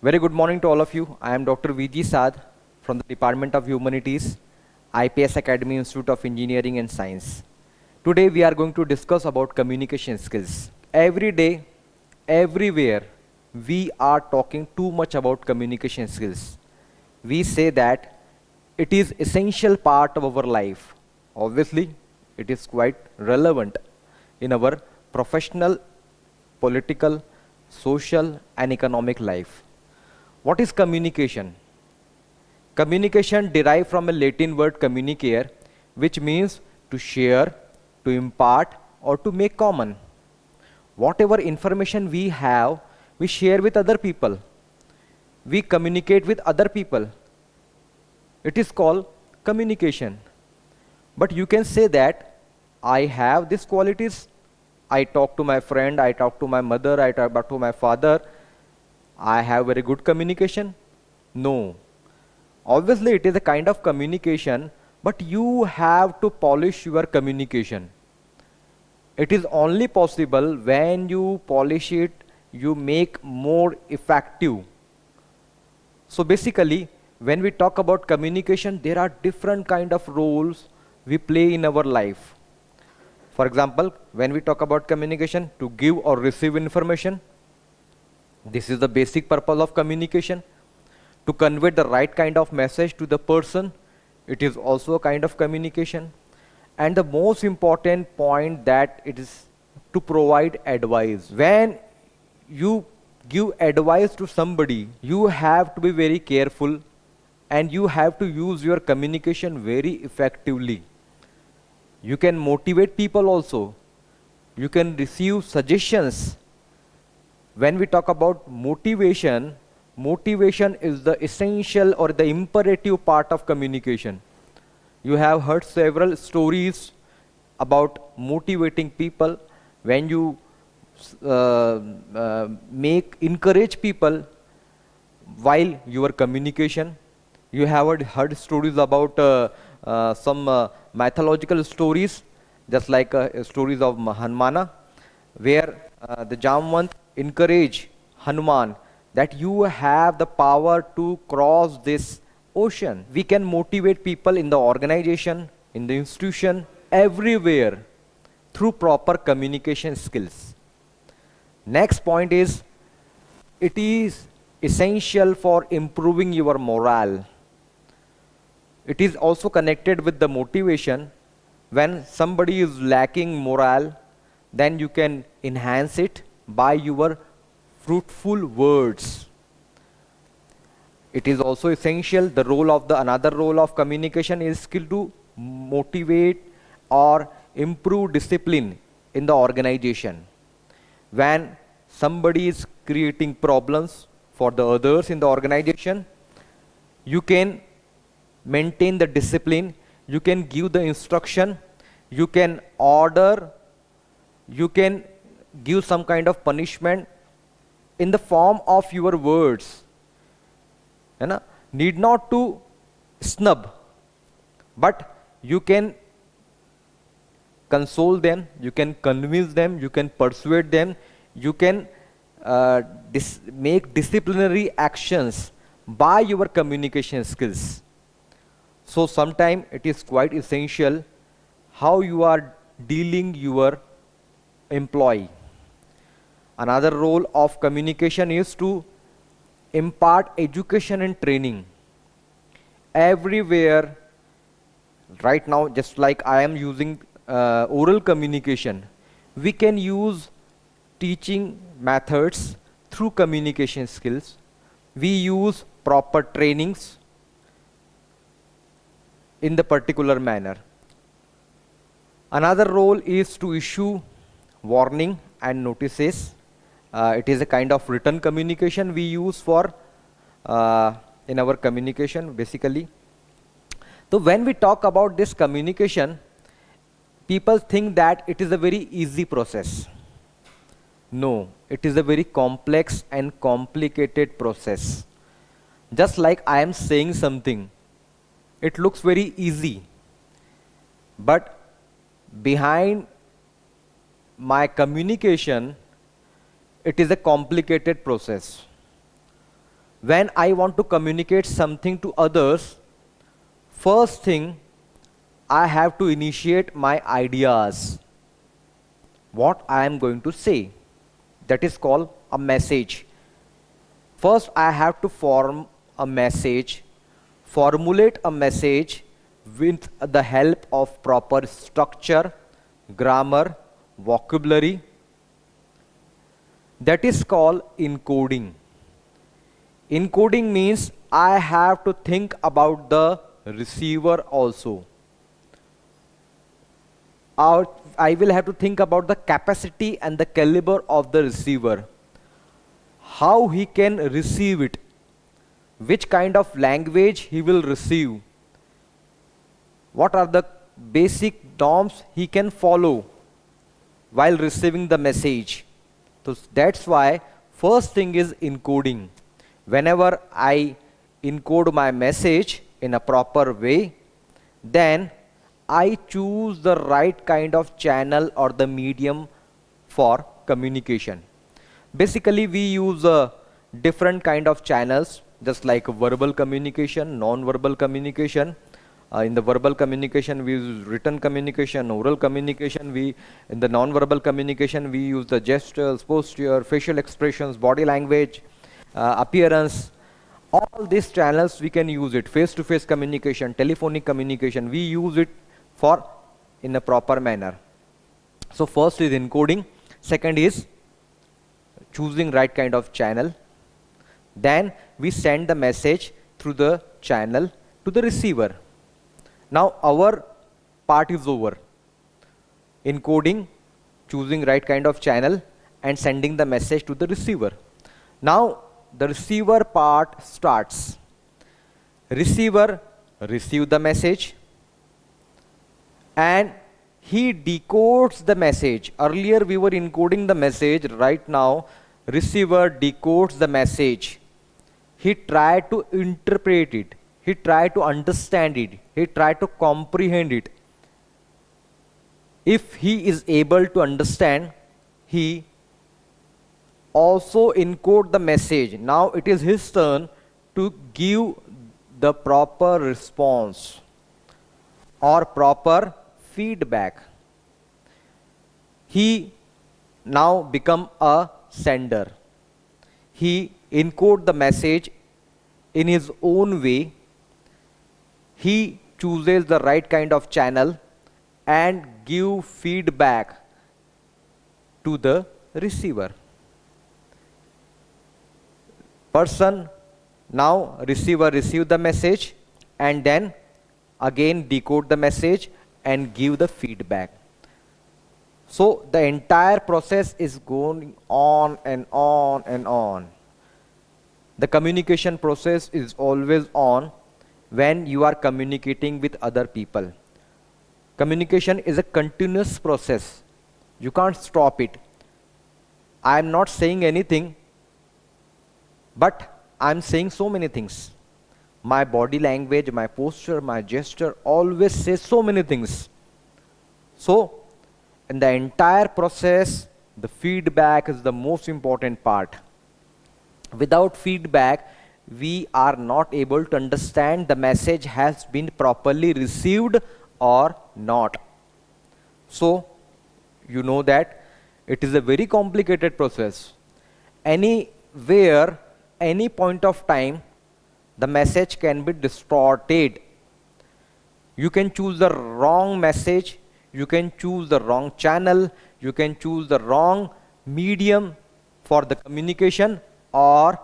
Very good morning to all of you. I am Dr. VG Sad from the Department of Humanities, IPS Academy Institute of Engineering and Science. Today we are going to discuss about communication skills. Every day, everywhere, we are talking too much about communication skills. We say that it is essential part of our life. Obviously, it is quite relevant in our professional, political, social and economic life. What is communication? Communication derived from a Latin word communicare, which means to share, to impart or to make common. Whatever information we have, we share with other people. We communicate with other people. It is called communication. But you can say that I have these qualities. I talk to my friend, I talk to my mother, I talk to my father. I have very good communication. No. Obviously, it is a kind of communication, but you have to polish your communication. It is only possible when you polish it, you make more effective. So basically, when we talk about communication, there are different kind of roles we play in our life. For example, when we talk about communication, to give or receive information, this is the basic purpose of communication. To convey the right kind of message to the person, it is also a kind of communication. And the most important point that it is to provide advice. When you give advice to somebody, you have to be very careful and you have to use your communication very effectively. You can motivate people also. You can receive suggestions. When we talk about motivation, motivation is the essential or the imperative part of communication. You have heard several stories about motivating people. When you encourage people while your communication, you have heard stories about some mythological stories, just like stories of Hanumana, where the Jamwant encourage Hanuman that you have the power to cross this ocean. We can motivate people in the organization, in the institution, everywhere through proper communication skills. Next point is, it is essential for improving your morale. It is also connected with the motivation. When somebody is lacking morale, then you can enhance it by your fruitful words. It is also essential. Another role of communication is skill to motivate or improve discipline in the organization. When somebody is creating problems for the others in the organization, you can maintain the discipline, you can give the instruction, you can order, you can give some kind of punishment in the form of your words. Need not to snub, but you can console them, you can convince them, you can persuade them, you can make disciplinary actions by your communication skills. So sometimes it is quite essential how you are dealing your employee. Another role of communication is to impart education and training. Everywhere, right now, just like I am using oral communication, we can use teaching methods through communication skills. We use proper trainings in the particular manner. Another role is to issue warning and notices. It is a kind of written communication we use for in our communication basically. So when we talk about this communication, people think that it is a very easy process. No, it is a very complex and complicated process. Just like I am saying something, it looks very easy, but behind my communication, it is a complicated process. when I want to communicate something to others, first thing I have to initiate my ideas, what I am going to say. That is called a message. First, I have to form a message, formulate a message with the help of proper structure, grammar, vocabulary. That is called encoding. Encoding means I have to think about the receiver also. I will have to think about the capacity and the caliber of the receiver, how he can receive it, which kind of language he will receive, what are the basic norms he can follow while receiving the message. So that's why first thing is encoding. Whenever I encode my message in a proper way, then I choose the right kind of channel or the medium for communication. Basically, we use different kind of channels, just like verbal communication, non-verbal communication. In the verbal communication, we use written communication, oral communication. In the non-verbal communication, we use the gestures, posture, facial expressions, body language, appearance. All these channels we can use it. Face-to-face communication, telephonic communication, we use it for in a proper manner. So first is encoding, second is choosing right kind of channel. Then we send the message through the channel to the receiver. Now our part is over. Encoding, choosing right kind of channel and sending the message to the receiver. Now the receiver part starts. Receiver receives the message and he decodes the message. Earlier we were encoding the message, right now receiver decodes the message. He tried to interpret it, he tried to understand it, he tried to comprehend it. If he is able to understand, he also encode the message. Now it is his turn to give the proper response or proper feedback. He now become a sender. He encode the message in his own way. He chooses the right kind of channel and give feedback to the receiver. Person, now receiver receive the message and then again decode the message and give the feedback. So the entire process is going on and on and on. The communication process is always on when you are communicating with other people. Communication is a continuous process. You can't stop it. I am not saying anything, but I am saying so many things. My body language, my posture, my gesture always says so many things. So, in the entire process, the feedback is the most important part. Without feedback, we are not able to understand the message has been properly received or not. So, you know that it is a very complicated process. Anywhere, any point of time, the message can be distorted. You can choose the wrong message, you can choose the wrong channel, you can choose the wrong medium for the communication, or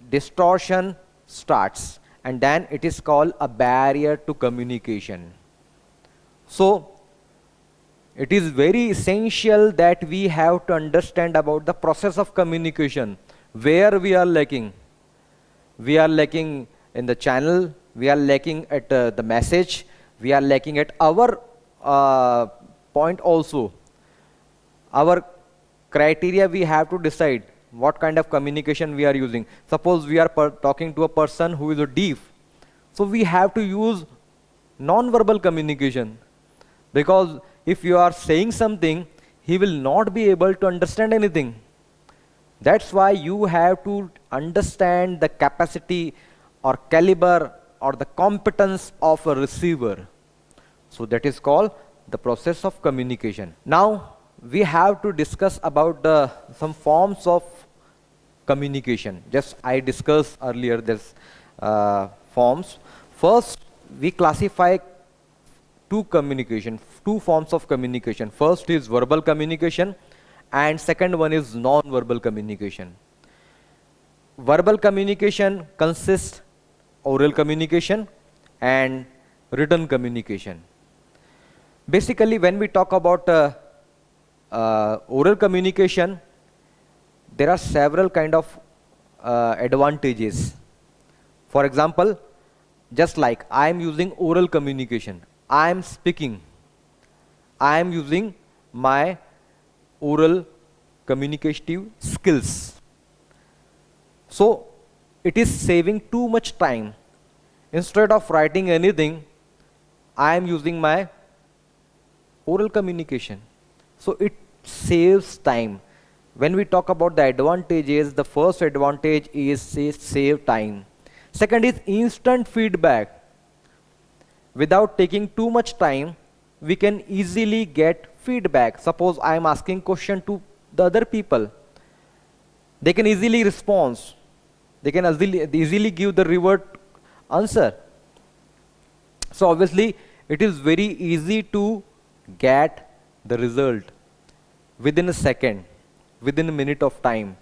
distortion starts, and then it is called a barrier to communication. So it is very essential that we have to understand about the process of communication. Where we are lacking? We are lacking in the channel, we are lacking at the message, we are lacking at our point also. Our criteria, we have to decide what kind of communication we are using. Suppose we are talking to a person who is a deaf, so we have to use non-verbal communication, because if you are saying something, he will not be able to understand anything. That's why you have to understand the capacity or caliber or the competence of a receiver. So that is called the process of communication. Now we have to discuss about some forms of communication. Just I discussed earlier this forms. First, we classify two forms of communication. First is verbal communication, and second one is non-verbal communication. Verbal communication consists oral communication and written communication. Basically, when we talk about oral communication, there are several kind of advantages. For example, just like I am using oral communication, I am speaking, I am using my oral communicative skills. So it is saving too much time. Instead of writing anything, I am using my oral communication. So it saves time. When we talk about the advantages, the first advantage is save time. Second is instant feedback. Without taking too much time, we can easily get feedback. Suppose I am asking question to the other people. They can easily respond. They can easily give the revert answer. So obviously, it is very easy to get the result within a second, within a minute of time.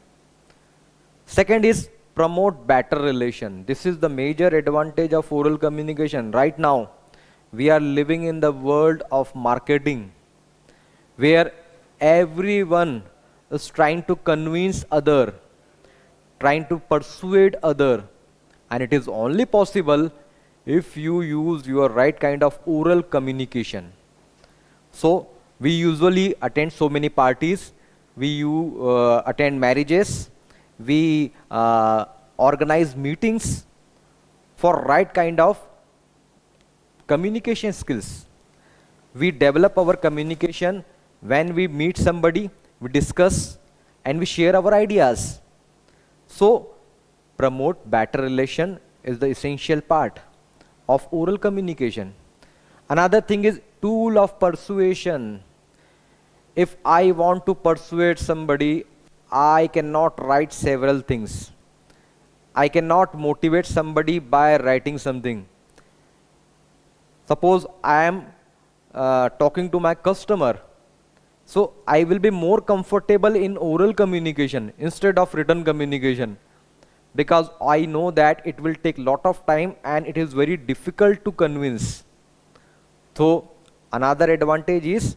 Second is promote better relation. This is the major advantage of oral communication. Right now, we are living in the world of marketing, where everyone is trying to convince other, trying to persuade other, and it is only possible if you use your right kind of oral communication. So we usually attend so many parties, we attend marriages, we organize meetings for right kind of communication skills. We develop our communication when we meet somebody, we discuss and we share our ideas. So promote better relation is the essential part of oral communication. Another thing is tool of persuasion. If I want to persuade somebody, I cannot write several things. I cannot motivate somebody by writing something. Suppose I am talking to my customer, so I will be more comfortable in oral communication instead of written communication, because I know that it will take lot of time and it is very difficult to convince. So another advantage is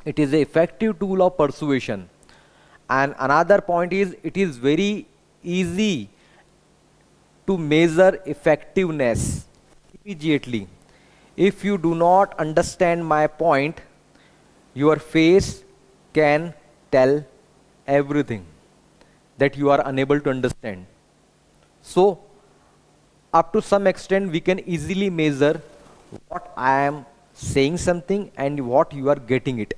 it is an effective tool of persuasion. And another point is it is very easy to measure effectiveness immediately. If you do not understand my point, your face can tell everything that you are unable to understand. So up to some extent we can easily measure what I am saying something and what you are getting it.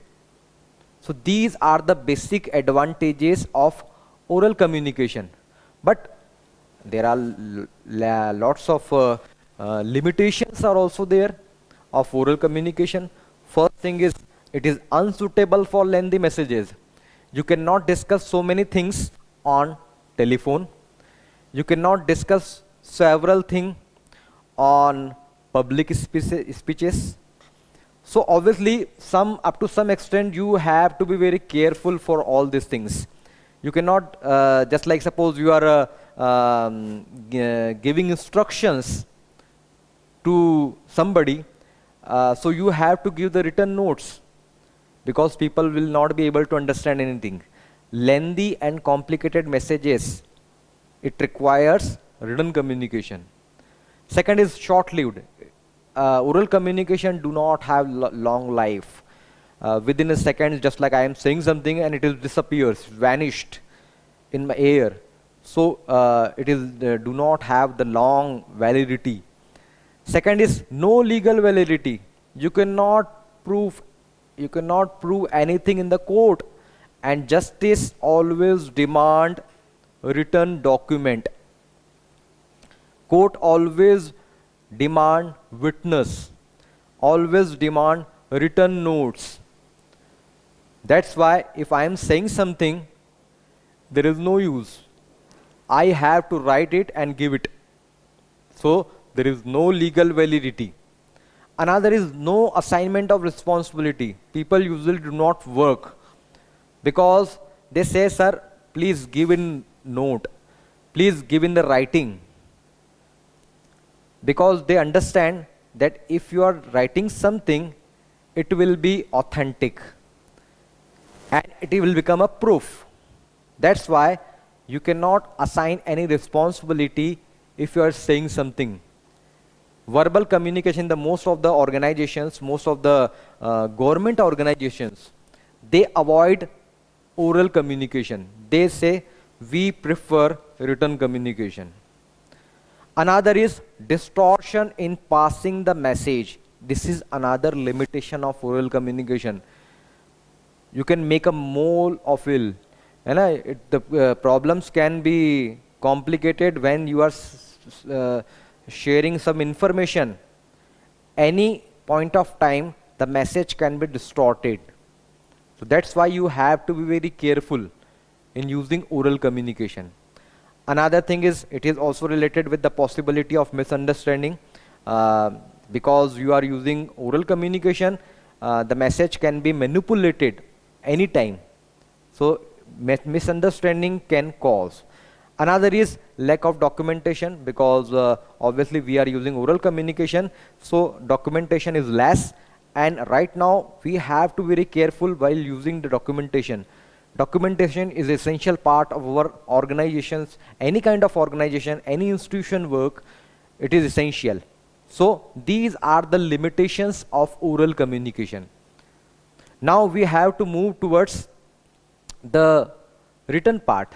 So these are the basic advantages of oral communication. But there are lots of limitations are also there of oral communication. First thing is it is unsuitable for lengthy messages. You cannot discuss so many things on telephone. You cannot discuss several things on public speeches. So obviously up to some extent you have to be very careful for all these things. You cannot just like suppose you are giving instructions to somebody, so you have to give the written notes, because people will not be able to understand anything. Lengthy and complicated messages, it requires written communication. Second is short-lived. Oral communication do not have long life. Within a second, just like I am saying something and it disappears, vanished in my air. So it is do not have the long validity. Second is no legal validity. You cannot prove anything in the court, and justice always demand written document. Court always demand witness, always demand written notes. That's why if I am saying something, there is no use. I have to write it and give it. So there is no legal validity. Another is no assignment of responsibility. People usually do not work because they say, sir, please give in note, please give in the writing. Because they understand that if you are writing something, it will be authentic and it will become a proof. That's why you cannot assign any responsibility if you are saying something. Verbal communication, the most of the organizations, most of the government organizations, they avoid oral communication. They say we prefer written communication. Another is distortion in passing the message. This is another limitation of oral communication. You can make a mole of ill. The problems can be complicated when you are sharing some information. Any point of time, the message can be distorted. So that's why you have to be very careful in using oral communication. Another thing is, it is also related with the possibility of misunderstanding. Because you are using oral communication, the message can be manipulated anytime. So misunderstanding can cause. Another is lack of documentation, because obviously we are using oral communication, so documentation is less, and right now we have to be very careful while using the documentation. Documentation is essential part of our organizations, any kind of organization, any institution work, it is essential. So these are the limitations of oral communication. Now we have to move towards the written part.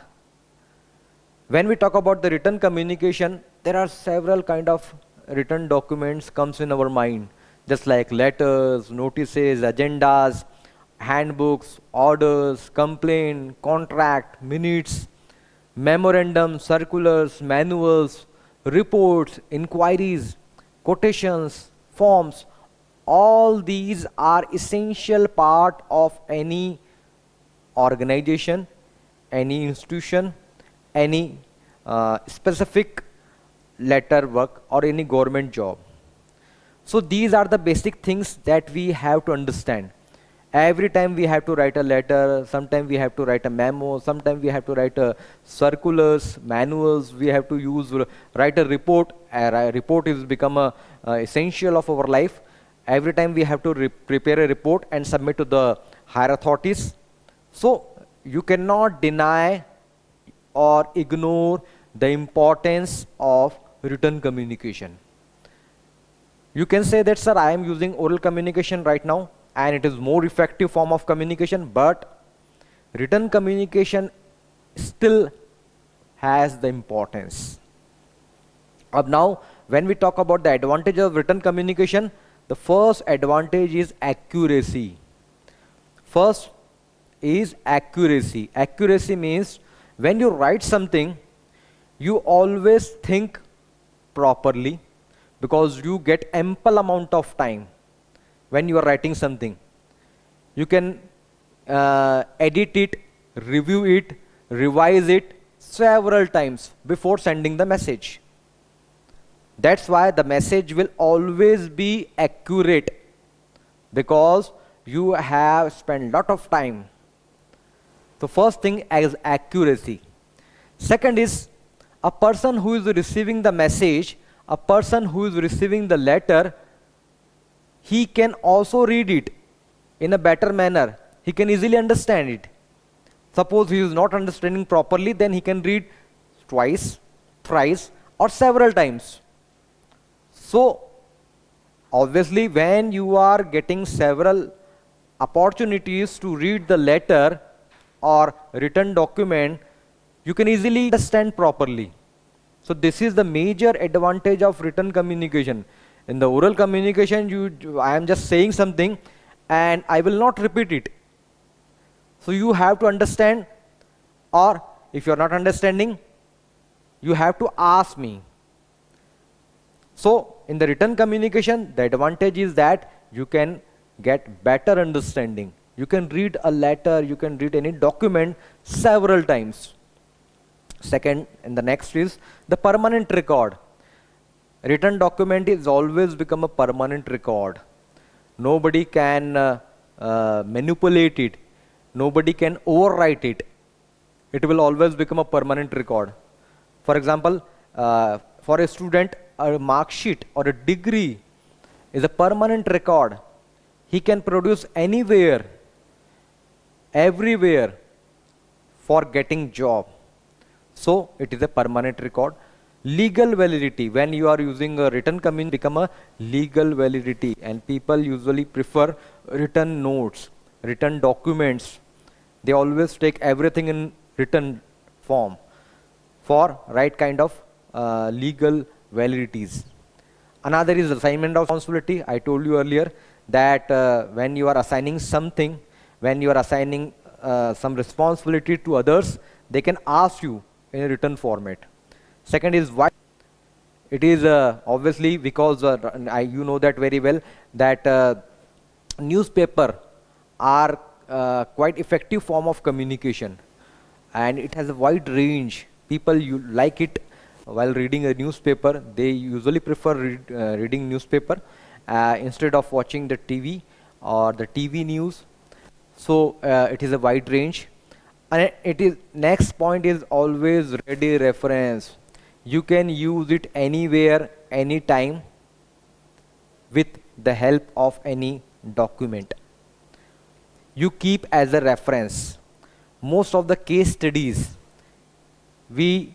When we talk about the written communication, there are several kind of written documents comes in our mind, just like letters, notices, agendas, handbooks, orders, complaint, contract, minutes, memorandums, circulars, manuals, reports, inquiries, quotations, forms. All these are essential part of any organization, any institution, any specific letter work or any government job. So these are the basic things that we have to understand. Every time we have to write a letter, sometimes we have to write a memo, sometimes we have to write a circulars, manuals, we have to write a report. A report is become a essential of our life. Every time we have to prepare a report and submit to the higher authorities. So you cannot deny or ignore the importance of written communication. You can say that, sir, I am using oral communication right now and it is more effective form of communication, but written communication still has the importance. Now, when we talk about the advantage of written communication, the first advantage is accuracy. First is accuracy. Accuracy means when you write something, you always think properly, because you get ample amount of time when you are writing something. You can edit it, review it, revise it several times before sending the message. That's why the message will always be accurate, because you have spent lot of time. So first thing is accuracy. Second is, a person who is receiving the message, a person who is receiving the letter, he can also read it in a better manner. He can easily understand it. Suppose he is not understanding properly, then he can read twice, thrice, or several times. So obviously when you are getting several opportunities to read the letter or written document, you can easily understand properly. So this is the major advantage of written communication. In the oral communication, I am just saying something and I will not repeat it. So you have to understand, or if you're not understanding, you have to ask me. So in the written communication, the advantage is that you can get better understanding. You can read a letter, you can read any document several times. Second, and the next is the permanent record. Written document is always become a permanent record. Nobody can manipulate it. Nobody can overwrite it. It will always become a permanent record. For example, for a student, a mark sheet or a degree is a permanent record. He can produce anywhere, everywhere for getting job. So it is a permanent record. Legal validity, when you are using a written communication, become a legal validity, and people usually prefer written notes, written documents. They always take everything in written form for right kind of legal validities. Another is assignment of responsibility. I told you earlier that when you are assigning something, when you are assigning some responsibility to others, they can ask you in a written format. Second is why. It is obviously because you know that very well that newspaper are quite effective form of communication, and it has a wide range. People you like it while reading a newspaper. They usually prefer reading newspaper instead of watching the TV or the TV news. So it is a wide range. And it is next point is always ready reference. You can use it anywhere, anytime with the help of any document. You keep as a reference. Most of the case studies we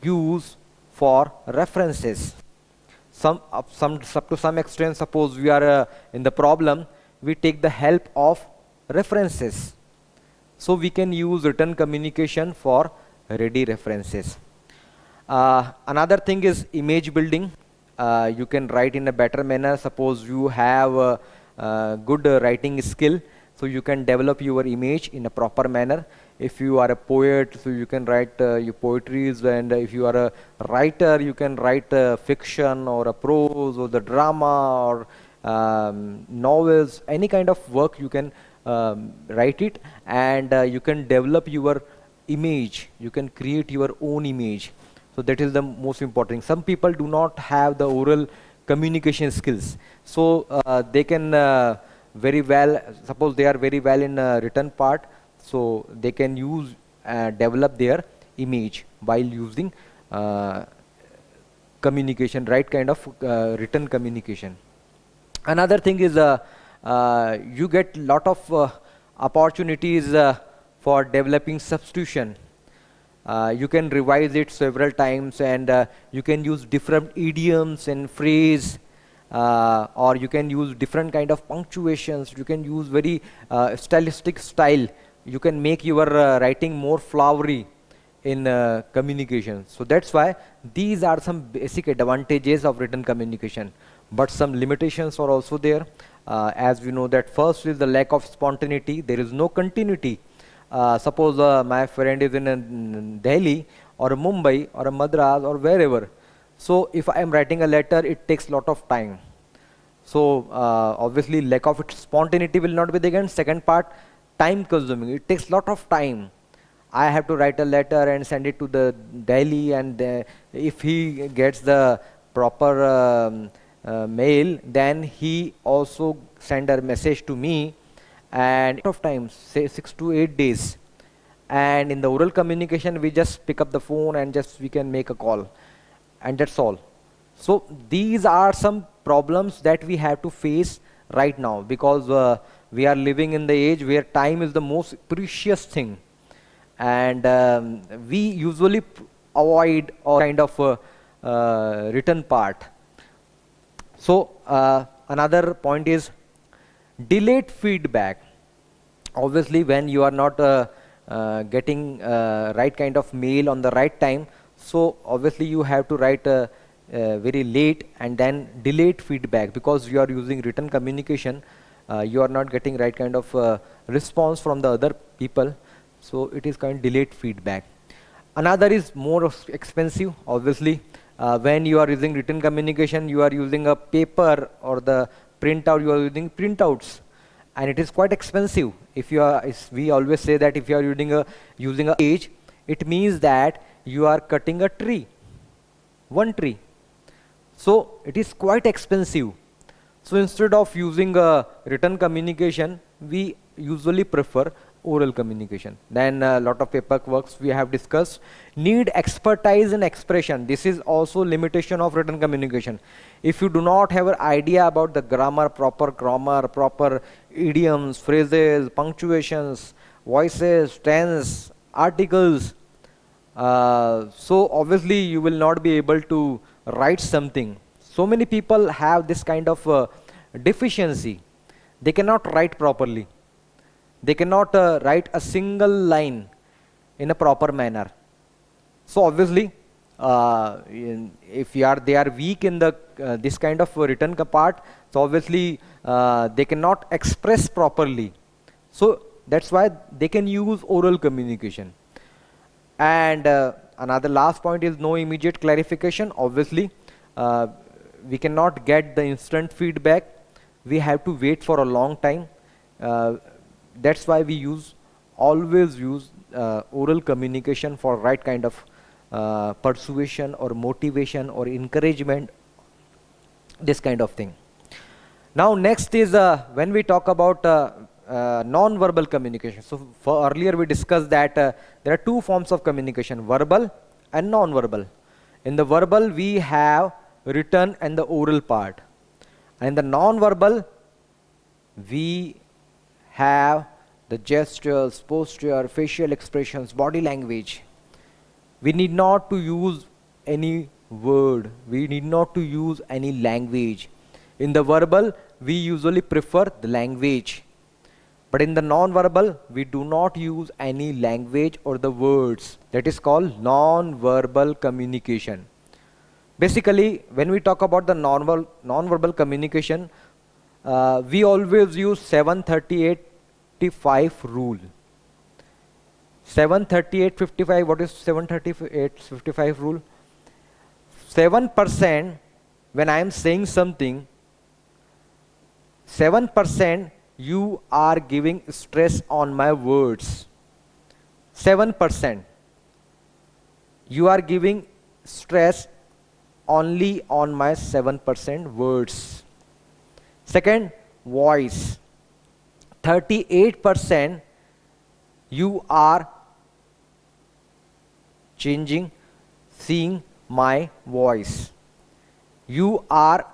use for references. To some extent, suppose we are in the problem, we take the help of references. So we can use written communication for ready references. Another thing is image building. You can write in a better manner. Suppose you have a good writing skill, so you can develop your image in a proper manner. If you are a poet, so you can write your poetries, and if you are a writer, you can write fiction or a prose or the drama or novels, any kind of work you can write it, and you can develop your image. You can create your own image. So that is the most important. Some people do not have the oral communication skills, so they can very well, suppose they are very well in written part, so they can use develop their image while using communication, right kind of written communication. Another thing is you get lot of opportunities for developing substitution. You can revise it several times, and you can use different idioms and phrase, or you can use different kind of punctuations. You can use very stylistic style. You can make your writing more flowery in communication. So that's why these are some basic advantages of written communication, but some limitations are also there. As we know that first is the lack of spontaneity. There is no continuity. Suppose my friend is in Delhi or Mumbai or Madras or wherever. So if I am writing a letter, it takes lot of time. So obviously lack of spontaneity will not be there. Again, second part, time consuming. It takes lot of time. I have to write a letter and send it to the Delhi, and if he gets the proper mail, then he also send a message to me, and of times say 6 to 8 days. And in the oral communication, we just pick up the phone and just we can make a call, and that's all. So these are some problems that we have to face right now, because we are living in the age where time is the most precious thing, and we usually avoid all kind of written part. So another point is delayed feedback. Obviously, when you are not getting right kind of mail on the right time, so obviously you have to write very late and then delayed feedback, because you are using written communication. you are not getting right kind of response from the other people, so it is kind of delayed feedback. Another is more expensive, obviously. When you are using written communication, you are using a paper or the printout, you are using printouts, and it is quite expensive. If you are, we always say that if you are using a page, it means that you are cutting a tree, one tree. So it is quite expensive. So instead of using a written communication, we usually prefer oral communication. Then a lot of paperwork we have discussed. Need expertise in expression. This is also limitation of written communication. If you do not have an idea about the grammar, proper idioms, phrases, punctuations, voices, tense, articles, so obviously you will not be able to write something. So many people have this kind of deficiency. They cannot write properly. They cannot write a single line in a proper manner. So obviously, if they are weak in the this kind of written part, so obviously they cannot express properly. So that's why they can use oral communication. And another last point is no immediate clarification. Obviously, we cannot get the instant feedback. We have to wait for a long time. That's why we always use oral communication for right kind of persuasion or motivation or encouragement, this kind of thing. Now next is when we talk about non-verbal communication. So for earlier we discussed that there are two forms of communication, verbal and non-verbal. In the verbal we have written and the oral part. And in the non-verbal we have the gestures, posture, facial expressions, body language. We need not to use any word. We need not to use any language. In the verbal, we usually prefer the language. But in the non-verbal, we do not use any language or the words. That is called non-verbal communication. Basically, when we talk about the non-verbal communication, we always use 738-55 rule. 738-55, what is 738-55 rule? 7% when I am saying something, 7% you are giving stress on my words. 7% you are giving stress only on my 7% words. Second, voice. 38% you are seeing my voice. You are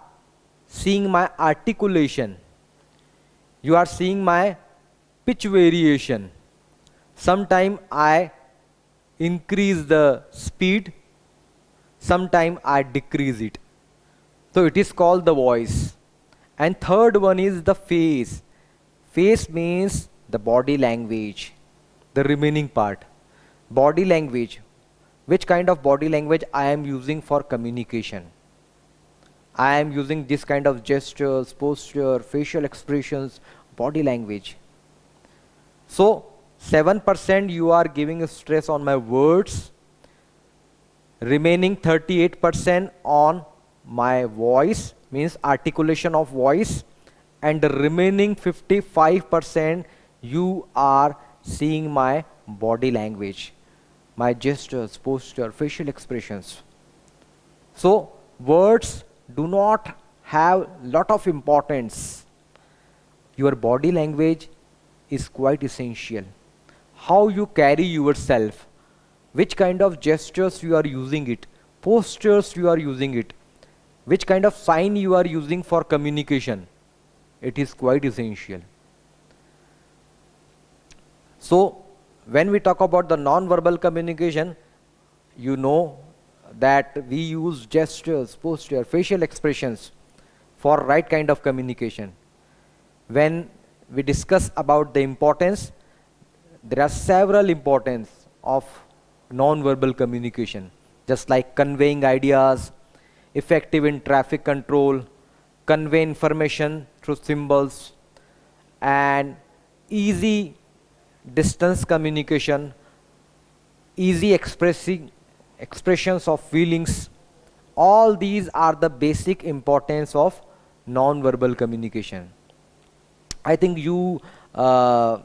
seeing my articulation. You are seeing my pitch variation. Sometimes I increase the speed, sometimes I decrease it. So it is called the voice. And third one is the face. Face means the body language, the remaining part. Body language. Which kind of body language I am using for communication? I am using this kind of gestures, posture, facial expressions, body language. So 7% you are giving stress on my words, remaining 38% on my voice, means articulation of voice, and the remaining 55% you are seeing my body language, my gestures, posture, facial expressions. So words do not have lot of importance. Your body language is quite essential. How you carry yourself, which kind of gestures you are using it, postures you are using it, which kind of sign you are using for communication, it is quite essential. So when we talk about the non-verbal communication, you know that we use gestures, posture, facial expressions for right kind of communication. When we discuss about the importance, there are several importance of non-verbal communication, just like conveying ideas, effective in traffic control, convey information through symbols, and easy distance communication, easy expressions of feelings. All these are the basic importance of non-verbal communication. I think you have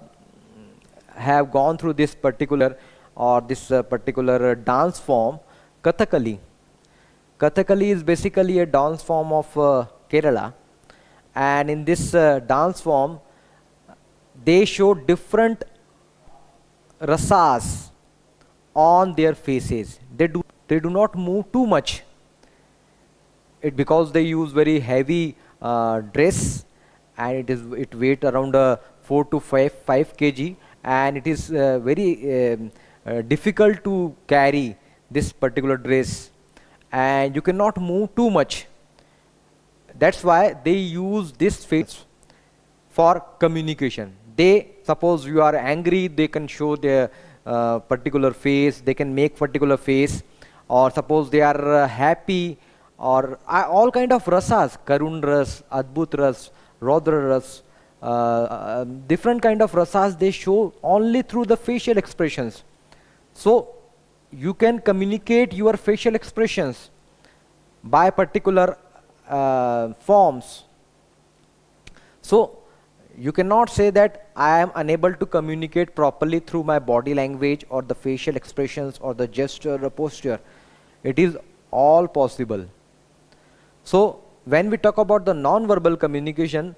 gone through this particular dance form, Kathakali. Kathakali is basically a dance form of Kerala, and in this dance form they show different rasas on their faces. They do not move too much. Because they use very heavy dress, and it weight around 4 to 5 kg, and it is very difficult to carry this particular dress, and you cannot move too much. That's why they use this face for communication. They, suppose you are angry, they can show their particular face, they can make particular face, or suppose they are happy, or all kind of rasas, Karun ras, Adbhut ras, Raudra ras, different kind of rasas they show only through the facial expressions. So you can communicate your facial expressions by particular forms. So you cannot say that I am unable to communicate properly through my body language or the facial expressions or the gesture or posture. It is all possible. So when we talk about the non-verbal communication,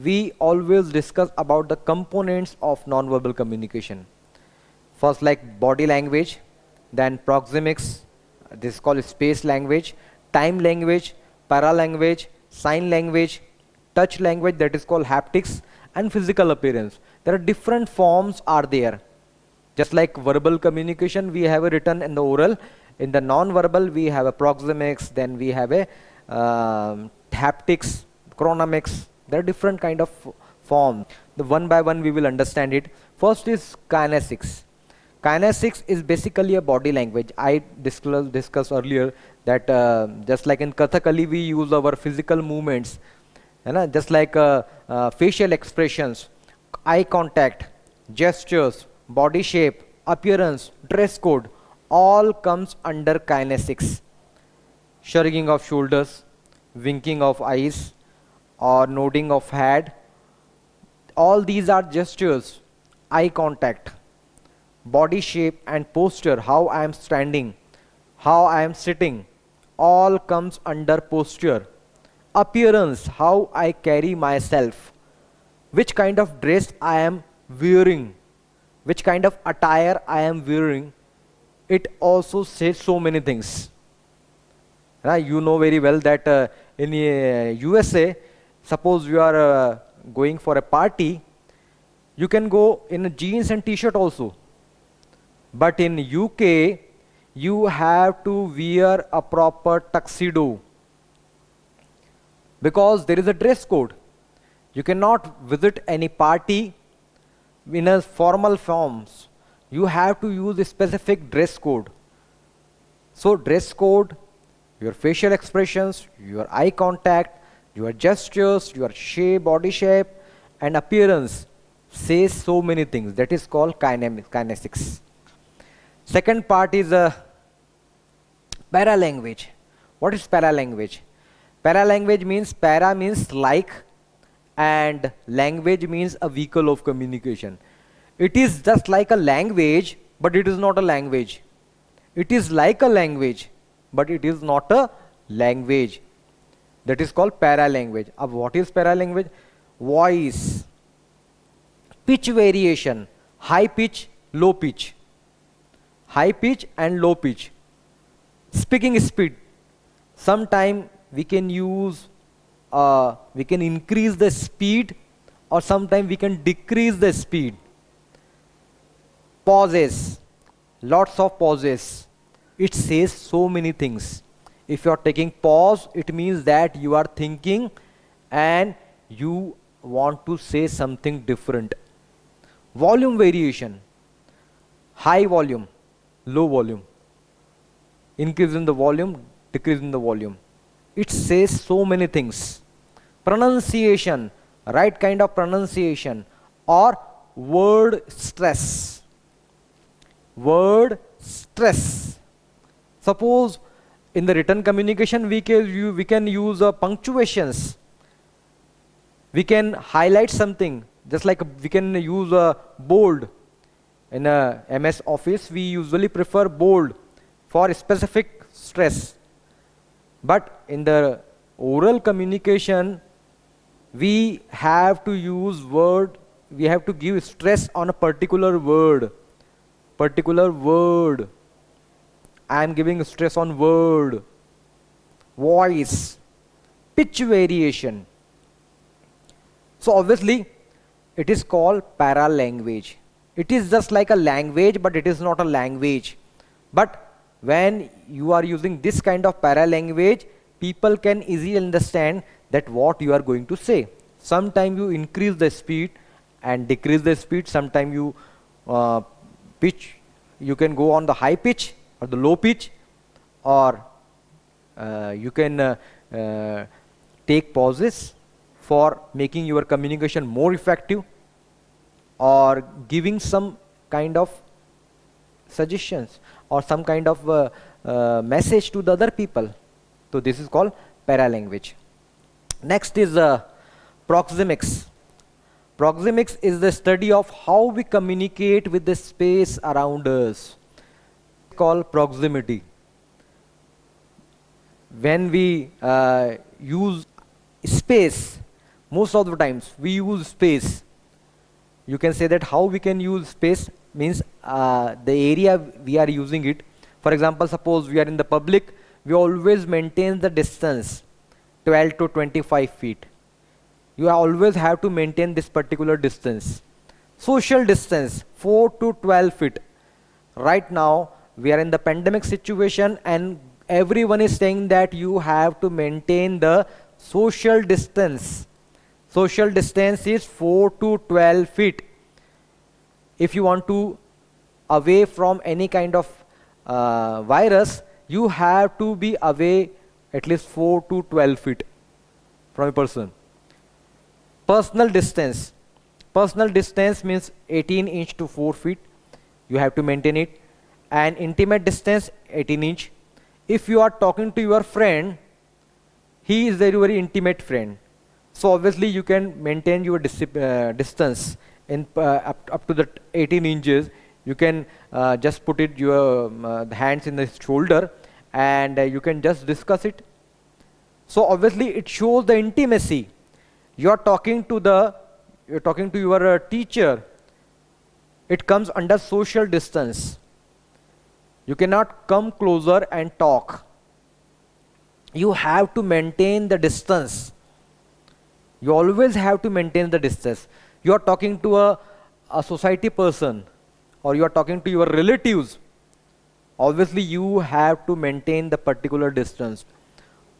we always discuss about the components of non-verbal communication. First, like body language, then proxemics, this is called space language, time language, paralanguage, sign language, touch language, that is called haptics, and physical appearance. There are different forms are there. Just like verbal communication, we have a written and the oral. In the non-verbal, we have a proxemics, then we have a haptics, chronomics. There are different kind of forms. The one by one we will understand it. First is kinesics. Kinesics is basically a body language. I discussed earlier that just like in Kathakali we use our physical movements, just like facial expressions, eye contact, gestures, body shape, appearance, dress code, all comes under kinesics. Shrugging of shoulders, winking of eyes, or nodding of head, all these are gestures. Eye contact, body shape and posture, how I am standing, how I am sitting, all comes under posture. Appearance, how I carry myself, which kind of dress I am wearing, which kind of attire I am wearing, it also says so many things. You know very well that in USA, suppose you are going for a party, you can go in jeans and t-shirt also. But in UK, you have to wear a proper tuxedo, because there is a dress code. You cannot visit any party in a formal forms. You have to use a specific dress code. So dress code, your facial expressions, your eye contact, your gestures, your shape, body shape, and appearance says so many things. That is called kinesics. Second part is paralanguage. What is paralanguage? Paralanguage means, para means like, and language means a vehicle of communication. It is just like a language, but it is not a language. It is like a language, but it is not a language. That is called paralanguage. What is paralanguage? Voice, pitch variation, high pitch, low pitch, high pitch and low pitch, speaking speed. Sometime we can use, we can increase the speed, or sometime we can decrease the speed. Pauses, lots of pauses. It says so many things. If you are taking pause, it means that you are thinking and you want to say something different. Volume variation, high volume, low volume, increase in the volume, decrease in the volume. It says so many things. Pronunciation, right kind of pronunciation, or word stress. Word stress. Suppose in the written communication we can use punctuations. We can highlight something, just like we can use a bold. In a MS Office, we usually prefer bold for specific stress. But in the oral communication, we have to use word, we have to give stress on a particular word. Particular word. I am giving stress on word. Voice. Pitch variation. So obviously, it is called paralanguage. It is just like a language, but it is not a language. But when you are using this kind of paralanguage, people can easily understand that what you are going to say. Sometimes you increase the speed and decrease the speed. Sometimes you pitch, you can go on the high pitch or the low pitch, or you can take pauses for making your communication more effective, or giving some kind of suggestions or some kind of message to the other people. So this is called paralanguage. Next is proxemics. Proxemics is the study of how we communicate with the space around us. It's called proximity. When we use space, most of the times we use space. You can say that how we can use space means the area we are using it. For example, suppose we are in the public, we always maintain the distance 12 to 25 feet. You always have to maintain this particular distance. Social distance 4 to 12 feet. Right now we are in the pandemic situation and everyone is saying that you have to maintain the social distance. Social distance is 4 to 12 feet. If you want to away from any kind of virus, you have to be away at least 4 to 12 feet from a person. Personal distance. Personal distance means 18 inch to 4 feet. You have to maintain it. And intimate distance 18 inch. If you are talking to your friend, he is a very intimate friend. So obviously you can maintain your distance in up to the 18 inches. You can just put it your the hands in the shoulder and you can just discuss it. So obviously it shows the intimacy. You're talking to your teacher. It comes under social distance. You cannot come closer and talk. You have to maintain the distance. You always have to maintain the distance. You are talking to a society person or you are talking to your relatives. Obviously you have to maintain the particular distance.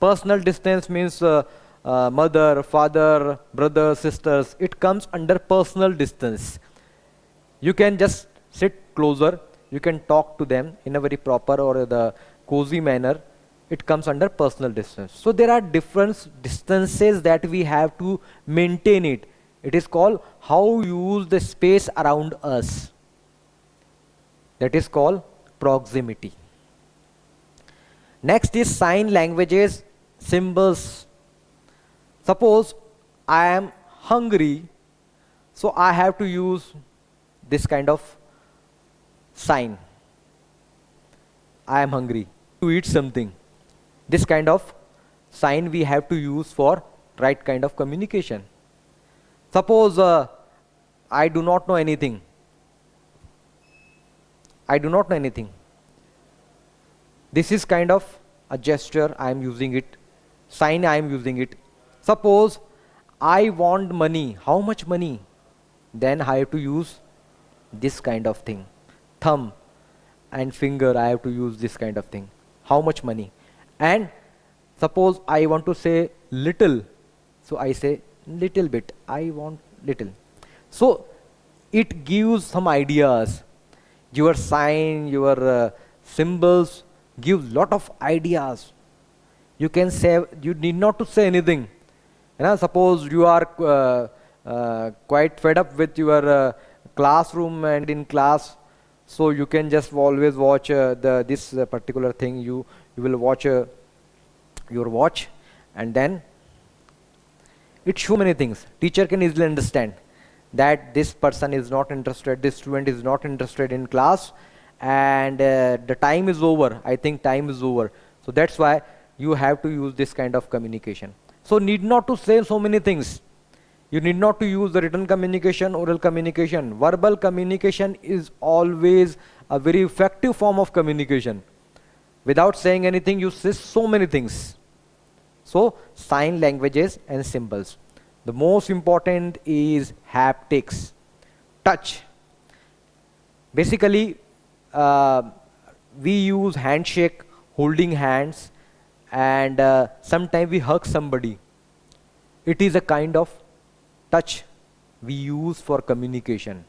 Personal distance means mother, father, brother, sisters. It comes under personal distance. You can just sit closer. You can talk to them in a very proper or the cozy manner. It comes under personal distance. So there are different distances that we have to maintain it. It is called how we use the space around us. That is called proximity. Next is sign languages, symbols. Suppose I am hungry, so I have to use this kind of sign. I am hungry to eat something. This kind of sign we have to use for right kind of communication. Suppose I do not know anything. I do not know anything. This is kind of a gesture I am using it. Sign I am using it. Suppose I want money. How much money? Then I have to use this kind of thing. Thumb and finger I have to use this kind of thing. How much money? And suppose I want to say little, so I say little bit. I want little. So it gives some ideas. Your sign, your symbols give lot of ideas. You can say, you need not to say anything. Suppose you are quite fed up with your classroom and in class, so you can just always watch this particular thing. You will watch your watch, and then it shows many things. Teacher can easily understand that this person is not interested, this student is not interested in class, and the time is over. I think time is over. So that's why you have to use this kind of communication. So need not to say so many things. You need not to use the written communication, oral communication. Verbal communication is always a very effective form of communication. Without saying anything, you say so many things. So sign languages and symbols. The most important is haptics, touch. Basically, we use handshake, holding hands, and sometimes we hug somebody. It is a kind of touch we use for communication.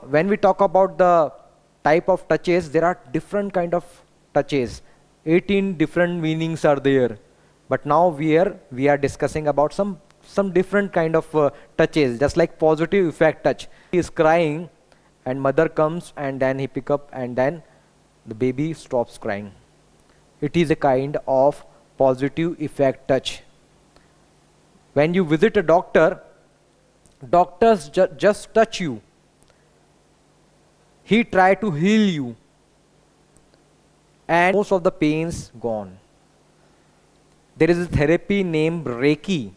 When we talk about the type of touches, there are different kind of touches. 18 different meanings are there. But now we are discussing about some different kind of touches, just like positive effect touch. He is crying and mother comes and then he pick up and then the baby stops crying. It is a kind of positive effect touch. When you visit a doctor, doctors just touch you. He try to heal you and most of the pains gone. There is a therapy named Reiki.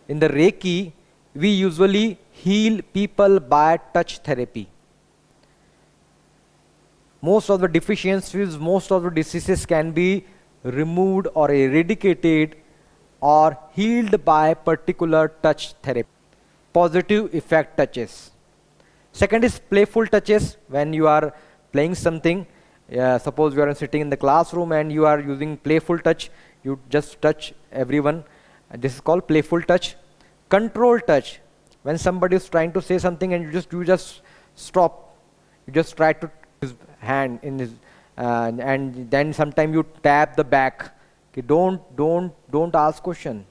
In the Reiki, we usually heal people by touch therapy. Most of the deficiencies, most of the diseases can be removed or eradicated or healed by particular touch therapy. Positive effect touches. Second is playful touches. When you are playing something, suppose you are sitting in the classroom and you are using playful touch, you just touch everyone. This is called playful touch. Control touch. When somebody is trying to say something and you just stop. You just try to his hand in his and then sometime you tap the back. Okay, don't ask question.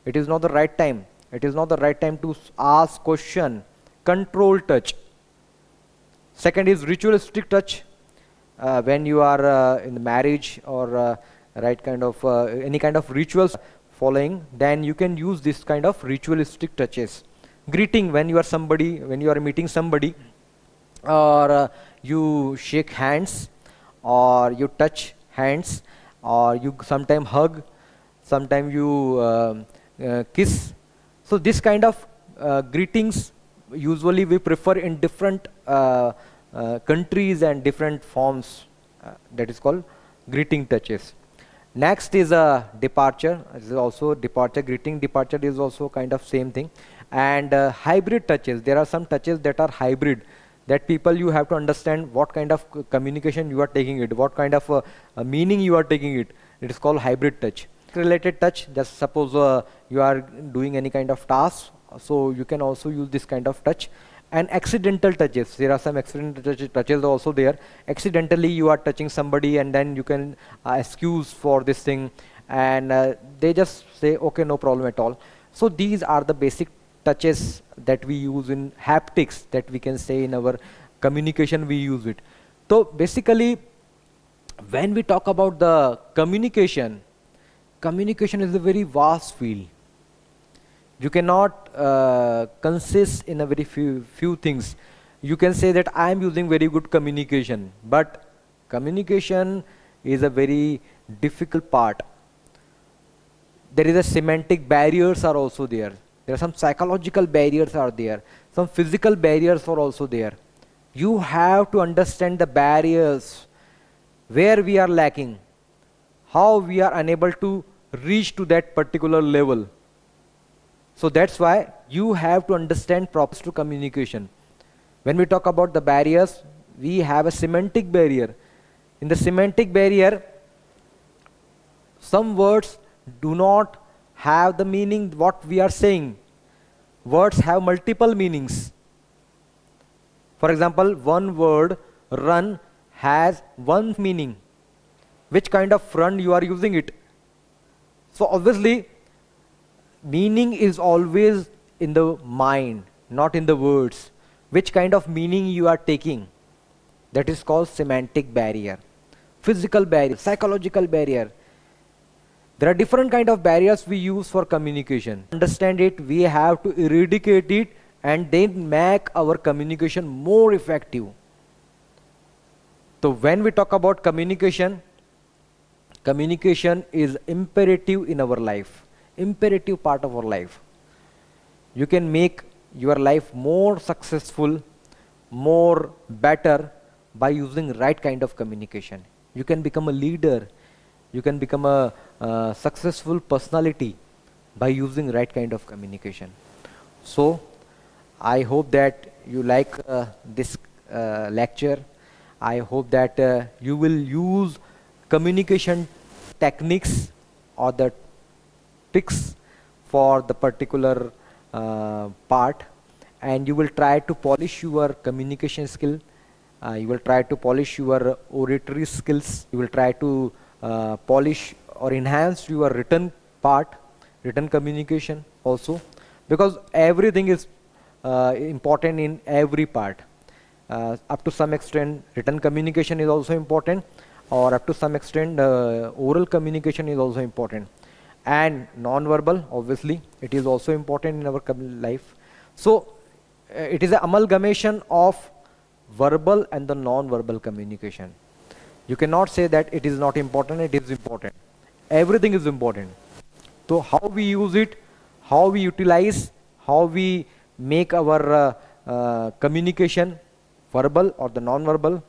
It is not the right time. It is not the right time to ask question. Control touch. Second is ritualistic touch. When you are in the marriage or right kind of any kind of rituals following, then you can use this kind of ritualistic touches. Greeting, when you are meeting somebody, or you shake hands, or you touch hands, or you sometimes hug, sometimes you kiss. So this kind of greetings usually we prefer in different countries and different forms. That is called greeting touches. Next is a departure. This is also departure. Greeting departure is also kind of same thing. And hybrid touches. There are some touches that are hybrid. That people you have to understand what kind of communication you are taking it, what kind of meaning you are taking it. It is called hybrid touch. Related touch. Just suppose you are doing any kind of task, so you can also use this kind of touch. And accidental touches. There are some accidental touches also there. Accidentally you are touching somebody and then you can excuse for this thing, and they just say okay, no problem at all. So these are the basic touches that we use in haptics, that we can say in our communication we use it. So basically when we talk about the communication is a very vast field. You cannot consist in a very few things. You can say that I am using very good communication, but communication is a very difficult part. There is a semantic barriers are also there. There are some psychological barriers are there. Some physical barriers are also there. You have to understand the barriers, where we are lacking, how we are unable to reach to that particular level. So that's why you have to understand props to communication. When we talk about the barriers, we have a semantic barrier. In the semantic barrier, some words do not have the meaning what we are saying. Words have multiple meanings. For example, one word run has one meaning. Which kind of run you are using it? So obviously Meaning is always in the mind, not in the words. Which kind of meaning you are taking, that is called semantic barrier. Physical barrier, psychological barrier. There are different kind of barriers we use for communication. Understand it, we have to eradicate it and then make our communication more effective. So when we talk about communication, communication is imperative in our life, imperative part of our life. You can make your life more successful, more better by using right kind of communication. You can become a leader, you can become a successful personality by using right kind of communication. So I hope that you like this lecture. I hope that you will use communication techniques or the tricks for the particular part, and you will try to polish your communication skill. You will try to polish your oratory skills. You will try to polish or enhance your written part, written communication also, because everything is important in every part. Up to some extent written communication is also important, or up to some extent oral communication is also important, and non-verbal, obviously it is also important in our life. So it is an amalgamation of verbal and the non-verbal communication. You cannot say that it is not important, it is important. Everything is important. So how we use it, how we utilize, how we make our communication verbal or the non-verbal,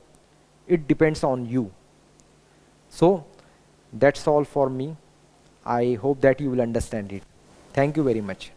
it depends on you. So that's all for me. I hope that you will understand it. Thank you very much.